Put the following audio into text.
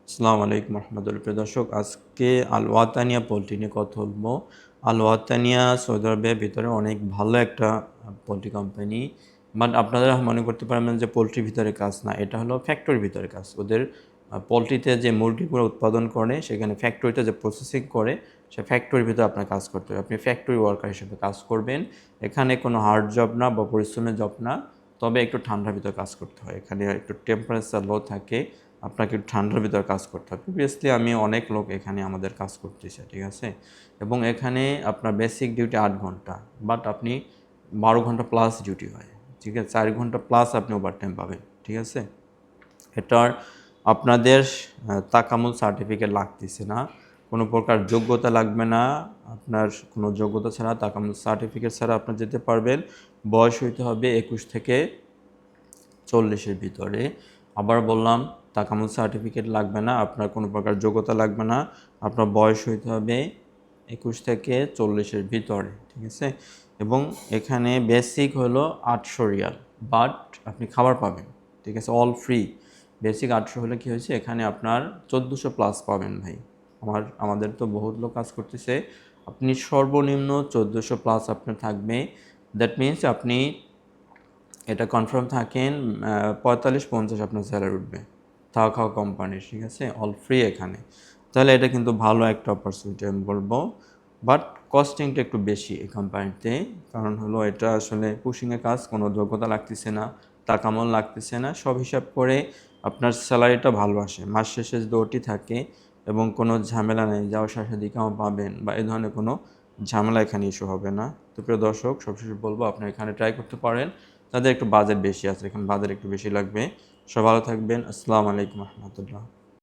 আসসালামু আলাইকুম রহমতুল্লাহ। প্রিয় দর্শক, আজকে আল ওয়াতানিয়া পোলট্রি নিয়ে কথা বলবো। আল ওয়াতানিয়া সৌদি আরবের ভিতরে অনেক ভালো একটা পোলট্রি কোম্পানি। বাট আপনারা মনে করতে পারবেন যে পোলট্রির ভিতরে কাজ না, এটা হলো ফ্যাক্টরির ভিতরে কাজ। ওদের পোলট্রিতে যে মুরগিগুলো উৎপাদন করে সেখানে ফ্যাক্টরিতে যে প্রসেসিং করে সে ফ্যাক্টরির ভিতরে আপনার কাজ করতে হবে। আপনি ফ্যাক্টরি ওয়ার্কার হিসেবে কাজ করবেন। এখানে কোনো হার্ড জব না বা পরিশ্রমের জব না, তবে একটু ঠান্ডার ভিতরে কাজ করতে হয়। এখানে একটু টেম্পারেচার লো থাকে, আপনাকে একটু ঠান্ডার ভিতরে কাজ করতে হবে। প্রিভিয়াসলি আমি অনেক লোক এখানে আমাদের কাজ করতেছে, ঠিক আছে। এবং এখানে আপনার বেসিক ডিউটি 8 ঘন্টা, বাট আপনি 12 ঘন্টা প্লাস ডিউটি হয়, ঠিক আছে। 4 ঘন্টা প্লাস আপনি ওভারটাইম পাবেন, ঠিক আছে। এটার আপনাদের তাকামুল সার্টিফিকেট লাগতেছে না, কোনো প্রকার যোগ্যতা লাগবে না। আপনার কোনো যোগ্যতা ছাড়া তাকামুল সার্টিফিকেট ছাড়া আপনার যেতে পারবেন। বয়স হইতে হবে 21 থেকে 40-এর ভিতরে। আবার বললাম, তাকামুল সার্টিফিকেট লাগবে না, আপনার কোনো প্রকার যোগ্যতা লাগবে না। আপনার বয়স হইতে হবে 21 থেকে 40-এর ভিতরে, ঠিক আছে। এবং এখানে বেসিক হলো 800 রিয়াল, বাট আপনি খাবার পাবেন, ঠিক আছে, অল ফ্রি। বেসিক 800 হলে কী হয়েছে, এখানে আপনার 1400 প্লাস পাবেন ভাই। আমাদের তো বহুত লোক কাজ করতেছে। আপনি সর্বনিম্ন 1400 প্লাস আপনার থাকবে। দ্যাট মিনস আপনি এটা কনফার্ম থাকেন 45-50 আপনার স্যালারি উঠবে, থাকা খাওয়া কোম্পানির, ঠিক আছে, অল ফ্রি এখানে। তাহলে এটা কিন্তু ভালো একটা অপরচুনিটি আমি বলবো। বাট কস্টিংটা একটু বেশি এই কোম্পানিতে, কারণ হলো এটা আসলে পুশিংয়ের কাজ, কোনো যোগ্যতা লাগতেছে না, টাকামল লাগতেছে না। সব হিসাব করে আপনার স্যালারিটা ভালো আসে, মাস শেষে যদি ওটি থাকে এবং কোনো ঝামেলা নেই, যাওয়ার সাথে দিকেও পাবেন বা এই ধরনের কোনো ঝামেলা এখানে ইস্যু হবে না। তো প্রিয় দর্শক, সবশেষে বলবো আপনি এখানে ট্রাই করতে পারেন। তাদের একটু বাজেট বেশি আছে, এখানে বাজেট একটু বেশি লাগবে। সব ভালো থাকবেন। আসসালামু আলাইকুম রহমতুল্লাহ।